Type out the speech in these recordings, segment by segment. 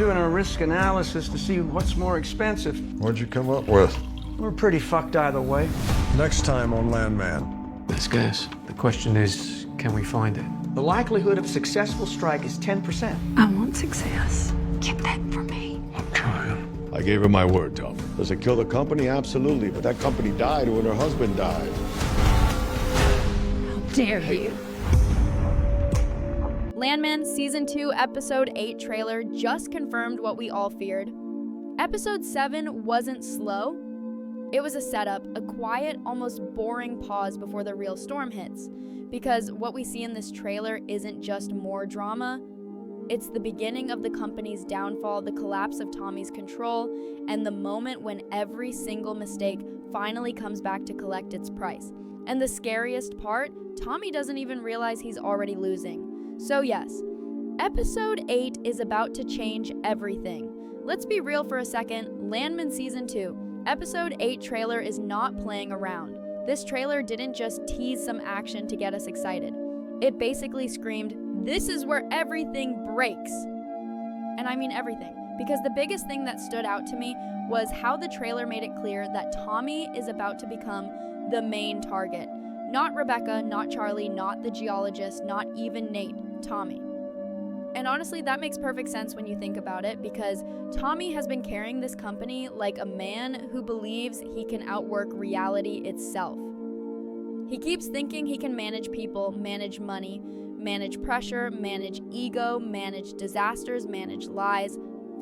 doing a risk analysis to see what's more expensive. What'd you come up with? We're pretty fucked either way. Next time on Landman. Let's guess. The question is, can we find it? The likelihood of successful strike is 10%. I want success. Keep that for me. I'm trying. I gave her my word, Tom. Does it kill the company? Absolutely. But that company died when her husband died. How dare you? Landman Season 2 Episode 8 trailer just confirmed what we all feared. Episode 7 wasn't slow. It was a setup, a quiet, almost boring pause before the real storm hits. Because what we see in this trailer isn't just more drama, it's the beginning of the company's downfall, the collapse of Tommy's control, and the moment when every single mistake finally comes back to collect its price. And the scariest part, Tommy doesn't even realize he's already losing. So yes, Episode 8 is about to change everything. Let's be real for a second, Landman Season 2, Episode 8 trailer is not playing around. This trailer didn't just tease some action to get us excited. It basically screamed, "This is where everything breaks." And I mean everything, because the biggest thing that stood out to me was how the trailer made it clear that Tommy is about to become the main target. Not Rebecca, not Charlie, not the geologist, not even Nate, Tommy. And honestly, that makes perfect sense when you think about it, because Tommy has been carrying this company like a man who believes he can outwork reality itself. He keeps thinking he can manage people, manage money, manage pressure, manage ego, manage disasters, manage lies,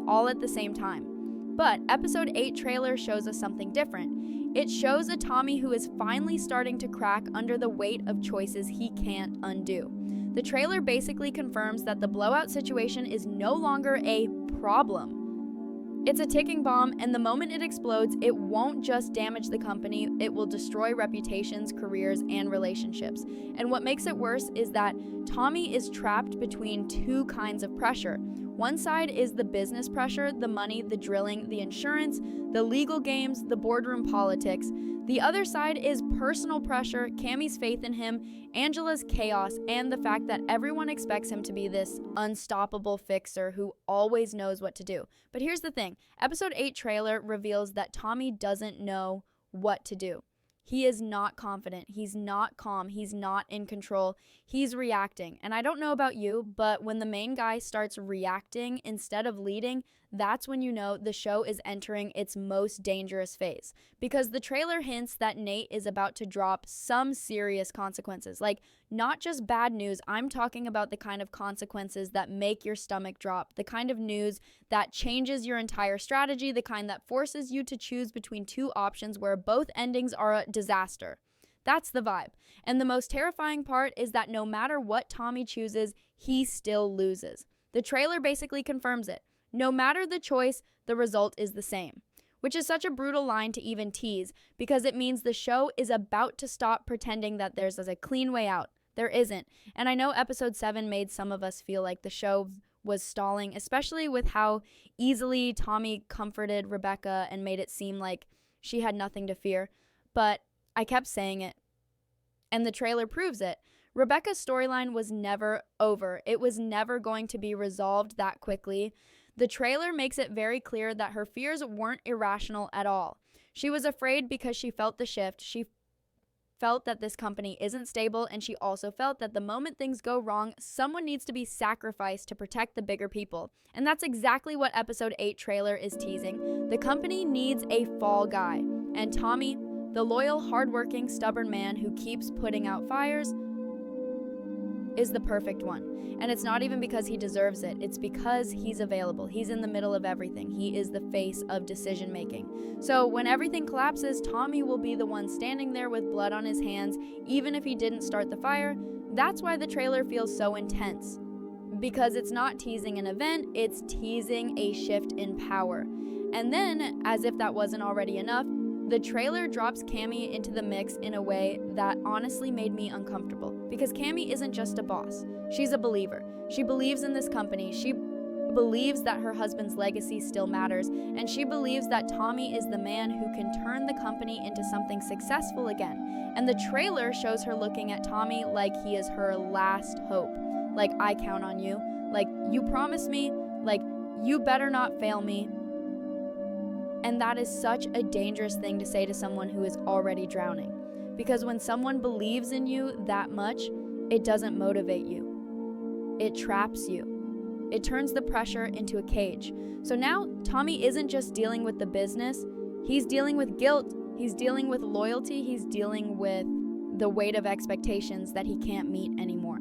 all at the same time. But Episode 8 trailer shows us something different. It shows a Tommy who is finally starting to crack under the weight of choices he can't undo. The trailer basically confirms that the blowout situation is no longer a problem. It's a ticking bomb, and the moment it explodes, it won't just damage the company, it will destroy reputations, careers, and relationships. And what makes it worse is that Tommy is trapped between two kinds of pressure. One side is the business pressure, the money, the drilling, the insurance, the legal games, the boardroom politics. The other side is personal pressure, Cammy's faith in him, Angela's chaos, and the fact that everyone expects him to be this unstoppable fixer who always knows what to do. But here's the thing, Episode 8 trailer reveals that Tommy doesn't know what to do. He is not confident, he's not calm, he's not in control, he's reacting. And I don't know about you, but when the main guy starts reacting instead of leading, that's when you know the show is entering its most dangerous phase. Because the trailer hints that Nate is about to drop some serious consequences. Like, not just bad news, I'm talking about the kind of consequences that make your stomach drop, the kind of news that changes your entire strategy, the kind that forces you to choose between two options where both endings are a disaster. That's the vibe. And the most terrifying part is that no matter what Tommy chooses, he still loses. The trailer basically confirms it. No matter the choice, the result is the same. Which is such a brutal line to even tease, because it means the show is about to stop pretending that there's a clean way out. There isn't. And I know Episode 7 made some of us feel like the show was stalling, especially with how easily Tommy comforted Rebecca and made it seem like she had nothing to fear. But I kept saying it. And the trailer proves it. Rebecca's storyline was never over. It was never going to be resolved that quickly. The trailer makes it very clear that her fears weren't irrational at all. She was afraid because she felt the shift. She felt that this company isn't stable, and she also felt that the moment things go wrong, someone needs to be sacrificed to protect the bigger people. And that's exactly what Episode 8 trailer is teasing. The company needs a fall guy. And Tommy, the loyal, hardworking, stubborn man who keeps putting out fires, is the perfect one. And it's not even because he deserves it. It's because he's available. He's in the middle of everything. He is the face of decision making. So when everything collapses, Tommy will be the one standing there with blood on his hands, even if he didn't start the fire. That's why the trailer feels so intense. Because it's not teasing an event, it's teasing a shift in power. And then, as if that wasn't already enough, the trailer drops Cammy into the mix in a way that honestly made me uncomfortable. Because Cammy isn't just a boss. She's a believer. She believes in this company. She believes that her husband's legacy still matters. And she believes that Tommy is the man who can turn the company into something successful again. And the trailer shows her looking at Tommy like he is her last hope. Like, I count on you. Like, you promised me. Like, You better not fail me. And that is such a dangerous thing to say to someone who is already drowning. Because when someone believes in you that much, it doesn't motivate you. It traps you. It turns the pressure into a cage. So now Tommy isn't just dealing with the business, he's dealing with guilt, he's dealing with loyalty, he's dealing with the weight of expectations that he can't meet anymore.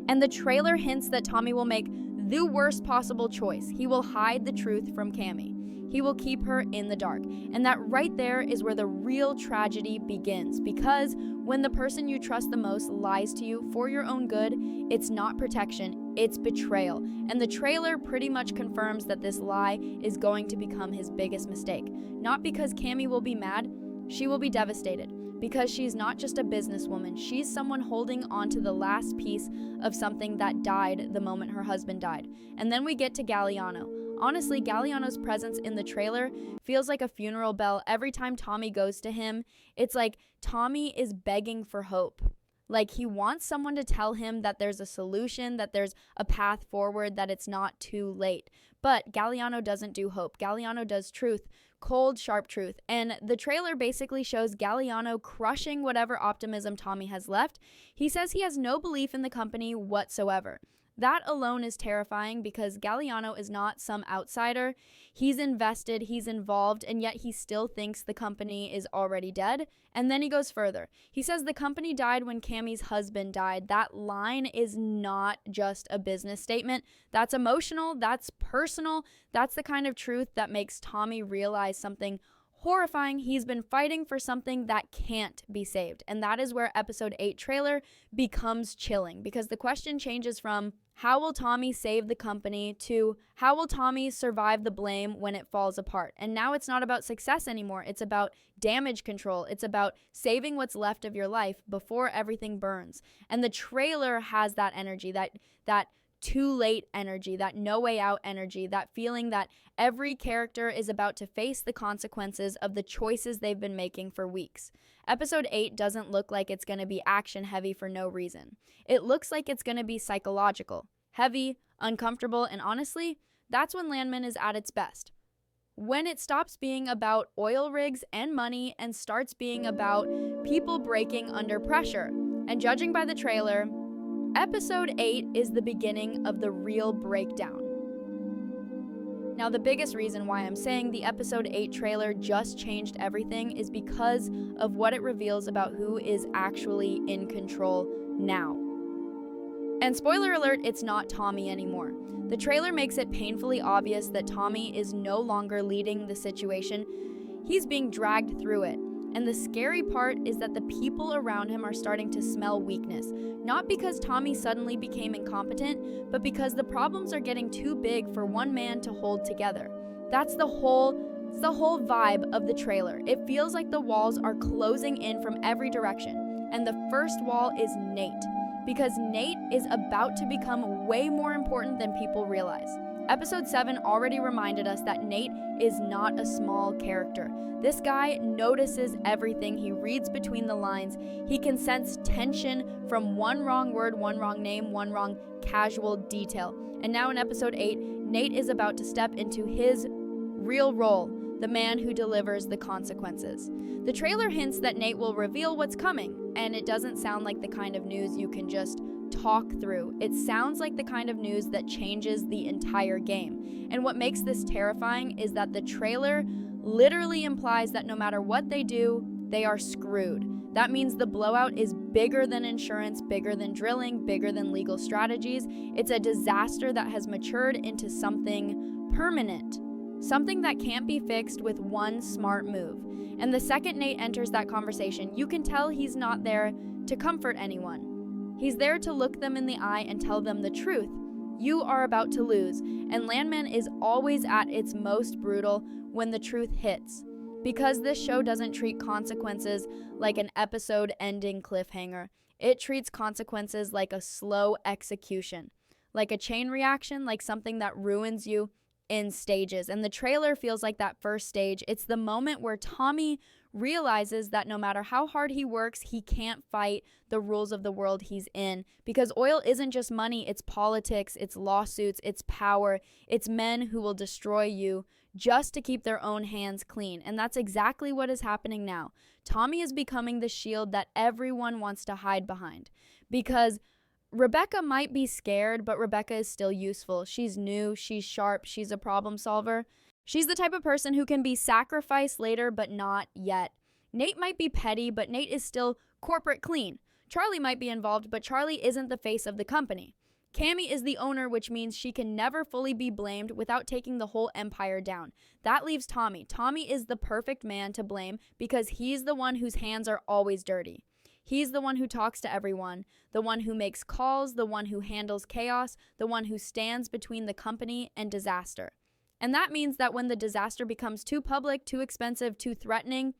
And the trailer hints that Tommy will make the worst possible choice. He will hide the truth from Cammy. He will keep her in the dark. And that right there is where the real tragedy begins. Because when the person you trust the most lies to you for your own good, it's not protection, it's betrayal. And the trailer pretty much confirms that this lie is going to become his biggest mistake. Not because Cammy will be mad, she will be devastated. Because she's not just a businesswoman, she's someone holding on to the last piece of something that died the moment her husband died. And then we get to Galliano. Honestly, Galliano's presence in the trailer feels like a funeral bell every time Tommy goes to him. It's like Tommy is begging for hope. Like he wants someone to tell him that there's a solution, that there's a path forward, that it's not too late. But Galliano doesn't do hope. Galliano does truth. Cold, sharp truth. And the trailer basically shows Galliano crushing whatever optimism Tommy has left. He says he has no belief in the company whatsoever. That alone is terrifying because Galliano is not some outsider. He's invested, he's involved, and yet he still thinks the company is already dead. And then he goes further. He says the company died when Cammy's husband died. That line is not just a business statement. That's emotional, that's personal, that's the kind of truth that makes Tommy realize something horrifying. He's been fighting for something that can't be saved. And that is where episode 8 trailer becomes chilling, because the question changes from how will Tommy save the company to how will Tommy survive the blame when it falls apart? And now it's not about success anymore. It's about damage control. It's about saving what's left of your life before everything burns. And the trailer has that energy, that too late energy, that no way out energy, that feeling that every character is about to face the consequences of the choices they've been making for weeks. Episode 8 doesn't look like it's going to be action heavy for no reason. It looks like it's going to be psychological, heavy, uncomfortable, and honestly, that's when Landman is at its best. When it stops being about oil rigs and money and starts being about people breaking under pressure. And judging by the trailer, Episode 8 is the beginning of the real breakdown. Now, the biggest reason why I'm saying the Episode 8 trailer just changed everything is because of what it reveals about who is actually in control now. And spoiler alert, it's not Tommy anymore. The trailer makes it painfully obvious that Tommy is no longer leading the situation. He's being dragged through it. And the scary part is that the people around him are starting to smell weakness. Not because Tommy suddenly became incompetent, but because the problems are getting too big for one man to hold together. That's the whole vibe of the trailer. It feels like the walls are closing in from every direction. And the first wall is Nate. Because Nate is about to become way more important than people realize. Episode 7 already reminded us that Nate is not a small character. This guy notices everything. He reads between the lines. He can sense tension from one wrong word, one wrong name, one wrong casual detail. And now in episode 8, Nate is about to step into his real role, the man who delivers the consequences. The trailer hints that Nate will reveal what's coming, and it doesn't sound like the kind of news you can just talk through. It sounds like the kind of news that changes the entire game. And what makes this terrifying is that the trailer literally implies that no matter what they do, they are screwed. That means the blowout is bigger than insurance, bigger than drilling, bigger than legal strategies. It's a disaster that has matured into something permanent, something that can't be fixed with one smart move. And the second Nate enters that conversation, you can tell he's not there to comfort anyone. He's there to look them in the eye and tell them the truth. You are about to lose, and Landman is always at its most brutal when the truth hits. Because this show doesn't treat consequences like an episode-ending cliffhanger. It treats consequences like a slow execution, like a chain reaction, like something that ruins you in stages, and the trailer feels like that first stage. It's the moment where Tommy realizes that no matter how hard he works, he can't fight the rules of the world he's in, because oil isn't just money, it's politics, it's lawsuits, it's power, it's men who will destroy you just to keep their own hands clean. And that's exactly what is happening now. Tommy is becoming the shield that everyone wants to hide behind, because Rebecca might be scared, but Rebecca is still useful. She's new, she's sharp, she's a problem solver. She's the type of person who can be sacrificed later, but not yet. Nate might be petty, but Nate is still corporate clean. Charlie might be involved, but Charlie isn't the face of the company. Cammy is the owner, which means she can never fully be blamed without taking the whole empire down. That leaves Tommy. Tommy is the perfect man to blame because he's the one whose hands are always dirty. He's the one who talks to everyone, the one who makes calls, the one who handles chaos, the one who stands between the company and disaster. And that means that when the disaster becomes too public, too expensive, too threatening,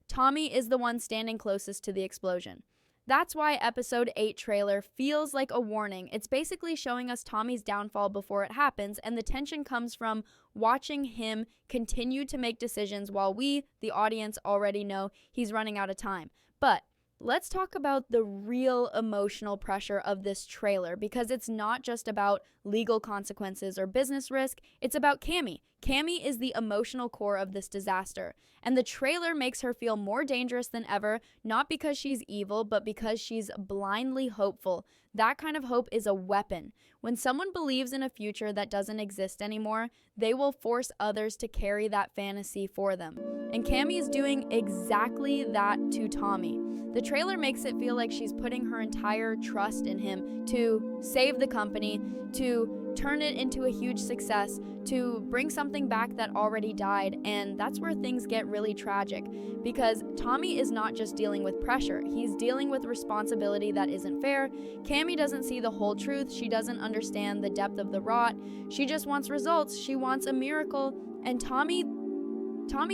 Tommy is the one standing closest to the explosion. That's why episode 8 trailer feels like a warning. It's basically showing us Tommy's downfall before it happens, and the tension comes from watching him continue to make decisions while we, the audience, already know he's running out of time. But let's talk about the real emotional pressure of this trailer, because it's not just about legal consequences or business risk, it's about Cammy. Cammy is the emotional core of this disaster, and the trailer makes her feel more dangerous than ever, not because she's evil, but because she's blindly hopeful. That kind of hope is a weapon. When someone believes in a future that doesn't exist anymore, they will force others to carry that fantasy for them. And Cammy is doing exactly that to Tommy. The trailer makes it feel like she's putting her entire trust in him to save the company, to turn it into a huge success, to bring something back that already died. And that's where things get really tragic, because Tommy is not just dealing with pressure, he's dealing with responsibility that isn't fair. Cammy doesn't see the whole truth, she doesn't understand the depth of the rot, she just wants results, she wants a miracle. And Tommy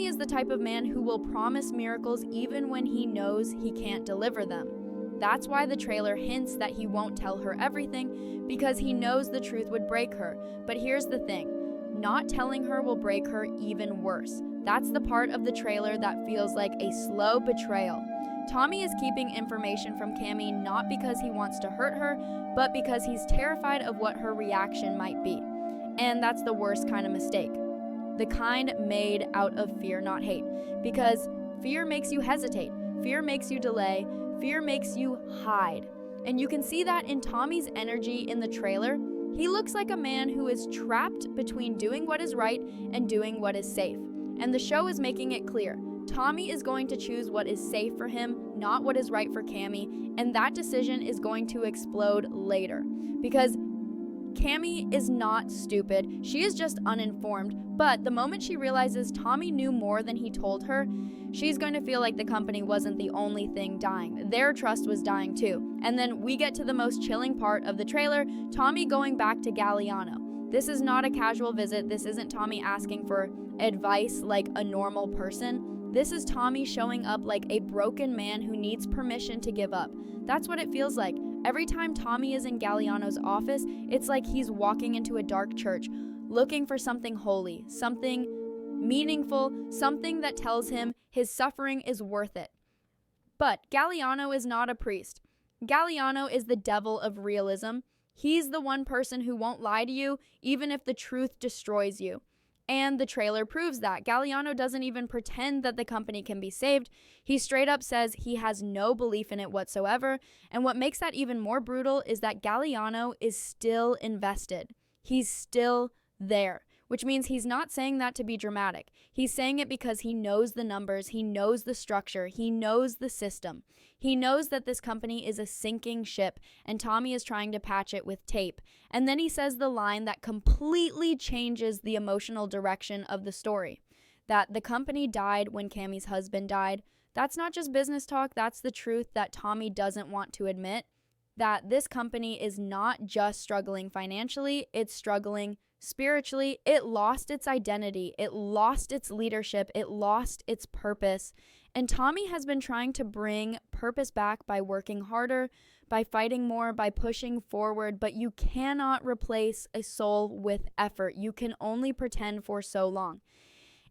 is the type of man who will promise miracles even when he knows he can't deliver them. That's why the trailer hints that he won't tell her everything, because he knows the truth would break her. But here's the thing, not telling her will break her even worse. That's the part of the trailer that feels like a slow betrayal. Tommy is keeping information from Cammy not because he wants to hurt her, but because he's terrified of what her reaction might be. And that's the worst kind of mistake. The kind made out of fear, not hate. Because fear makes you hesitate, fear makes you delay, fear makes you hide. And you can see that in Tommy's energy in the trailer. He looks like a man who is trapped between doing what is right and doing what is safe. And the show is making it clear. Tommy is going to choose what is safe for him, not what is right for Cammy, and that decision is going to explode later. Because Cammy is not stupid, she is just uninformed, but the moment she realizes Tommy knew more than he told her, she's going to feel like the company wasn't the only thing dying. Their trust was dying too. And then we get to the most chilling part of the trailer, Tommy going back to Galliano. This is not a casual visit, this isn't Tommy asking for advice like a normal person. This is Tommy showing up like a broken man who needs permission to give up. That's what it feels like. Every time Tommy is in Galliano's office, it's like he's walking into a dark church, looking for something holy, something meaningful, something that tells him his suffering is worth it. But Galliano is not a priest. Galliano is the devil of realism. He's the one person who won't lie to you, even if the truth destroys you. And the trailer proves that. Galliano doesn't even pretend that the company can be saved. He straight up says he has no belief in it whatsoever. And what makes that even more brutal is that Galliano is still invested. He's still there, which means he's not saying that to be dramatic. He's saying it because he knows the numbers, he knows the structure, he knows the system. He knows that this company is a sinking ship, and Tommy is trying to patch it with tape. And then he says the line that completely changes the emotional direction of the story. That the company died when Cammy's husband died. That's not just business talk, that's the truth that Tommy doesn't want to admit. That this company is not just struggling financially, it's struggling spiritually. It lost its identity, it lost its leadership, it lost its purpose. And Tommy has been trying to bring purpose back by working harder, by fighting more, by pushing forward, but you cannot replace a soul with effort. You can only pretend for so long.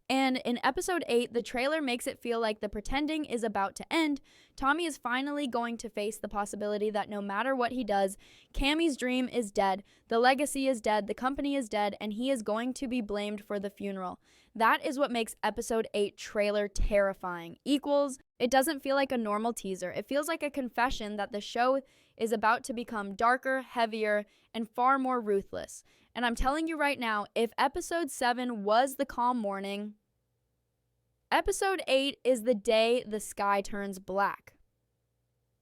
And in episode 8, the trailer makes it feel like the pretending is about to end. Tommy is finally going to face the possibility that no matter what he does, Cammy's dream is dead, the legacy is dead, the company is dead, and he is going to be blamed for the funeral. That is what makes episode 8 trailer terrifying. Equals, it doesn't feel like a normal teaser. It feels like a confession that the show is about to become darker, heavier, and far more ruthless. And I'm telling you right now, if episode 7 was the calm morning, episode 8 is the day the sky turns black.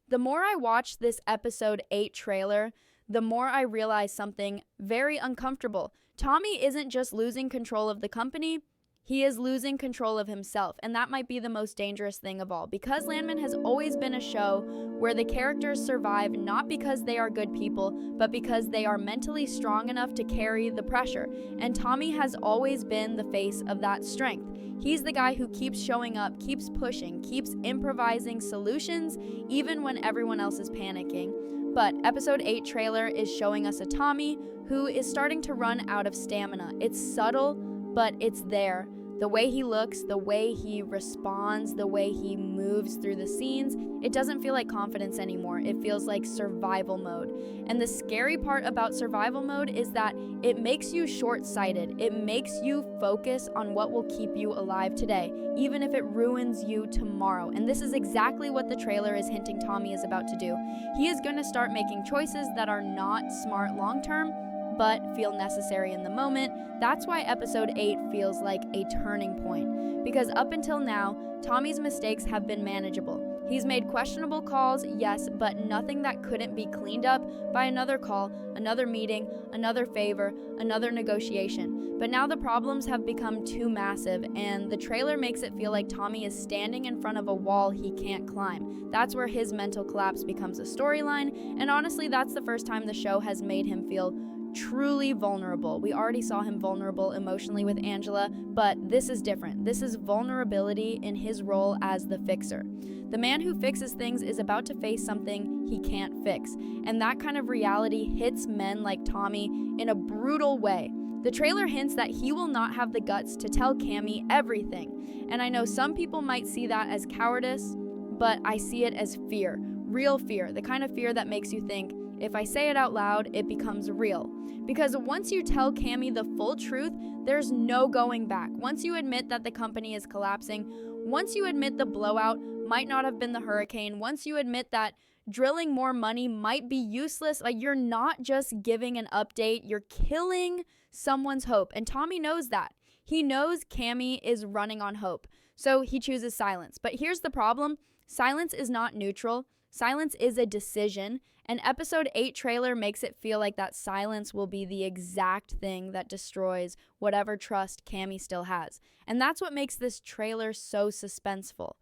The more I watch this episode 8 trailer, the more I realize something very uncomfortable. Tommy isn't just losing control of the company, he is losing control of himself, and that might be the most dangerous thing of all. Because Landman has always been a show where the characters survive not because they are good people, but because they are mentally strong enough to carry the pressure. And Tommy has always been the face of that strength. He's the guy who keeps showing up, keeps pushing, keeps improvising solutions, even when everyone else is panicking. But episode 8 trailer is showing us a Tommy who is starting to run out of stamina. It's subtle, but it's there. The way he looks, the way he responds, the way he moves through the scenes, it doesn't feel like confidence anymore. It feels like survival mode. And the scary part about survival mode is that it makes you short-sighted. It makes you focus on what will keep you alive today, even if it ruins you tomorrow. And this is exactly what the trailer is hinting Tommy is about to do. He is going to start making choices that are not smart long-term, but feel necessary in the moment. That's why episode 8 feels like a turning point. Because up until now, Tommy's mistakes have been manageable. He's made questionable calls, yes, but nothing that couldn't be cleaned up by another call, another meeting, another favor, another negotiation. But now the problems have become too massive, and the trailer makes it feel like Tommy is standing in front of a wall he can't climb. That's where his mental collapse becomes a storyline, and honestly, that's the first time the show has made him feel truly vulnerable. We already saw him vulnerable emotionally with Angela, but this is different. This is vulnerability in his role as the fixer. The man who fixes things is about to face something he can't fix, and that kind of reality hits men like Tommy in a brutal way. The trailer hints that he will not have the guts to tell Cammy everything, and I know some people might see that as cowardice, but I see it as fear, real fear, the kind of fear that makes you think, if I say it out loud, it becomes real. Because once you tell Cammy the full truth, there's no going back. Once you admit that the company is collapsing, once you admit the blowout might not have been the hurricane, once you admit that drilling more money might be useless, like you're not just giving an update, you're killing someone's hope. And Tommy knows that. He knows Cammy is running on hope. So he chooses silence. But here's the problem. Silence is not neutral. Silence is a decision, and episode 8 trailer makes it feel like that silence will be the exact thing that destroys whatever trust Cammy still has. And that's what makes this trailer so suspenseful,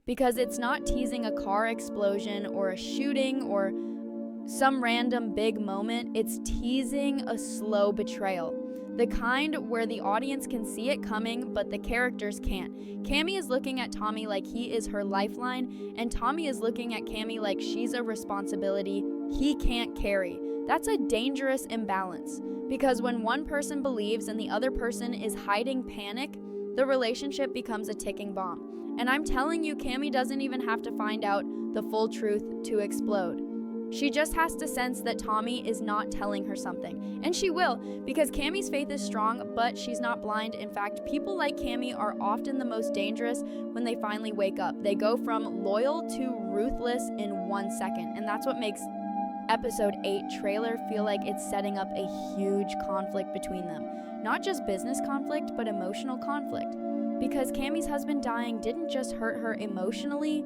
because it's not teasing a car explosion or a shooting or some random big moment. It's teasing a slow betrayal. The kind where the audience can see it coming, but the characters can't. Cammy is looking at Tommy like he is her lifeline, and Tommy is looking at Cammy like she's a responsibility he can't carry. That's a dangerous imbalance, because when one person believes and the other person is hiding panic, the relationship becomes a ticking bomb. And I'm telling you, Cammy doesn't even have to find out the full truth to explode. She just has to sense that Tommy is not telling her something. And she will, because Cammy's faith is strong, but she's not blind. In fact, people like Cammy are often the most dangerous when they finally wake up. They go from loyal to ruthless in 1 second. And that's what makes episode 8 trailer feel like it's setting up a huge conflict between them. Not just business conflict, but emotional conflict. Because Cammy's husband dying didn't just hurt her emotionally,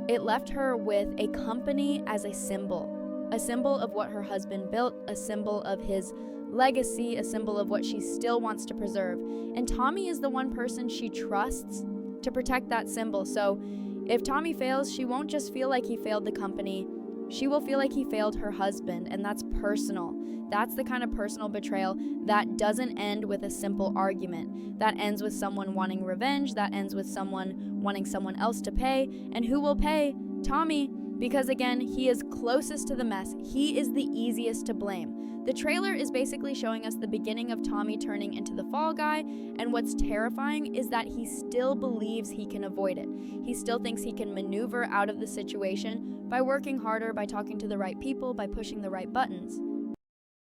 it left her with a company as a symbol of what her husband built, a symbol of his legacy, a symbol of what she still wants to preserve. And Tommy is the one person she trusts to protect that symbol. So if Tommy fails, she won't just feel like he failed the company, she will feel like he failed her husband, and that's personal. That's the kind of personal betrayal that doesn't end with a simple argument. That ends with someone wanting revenge, that ends with someone wanting someone else to pay, and who will pay? Tommy. Because again, he is closest to the mess. He is the easiest to blame. The trailer is basically showing us the beginning of Tommy turning into the fall guy, and what's terrifying is that he still believes he can avoid it. He still thinks he can maneuver out of the situation by working harder, by talking to the right people, by pushing the right buttons.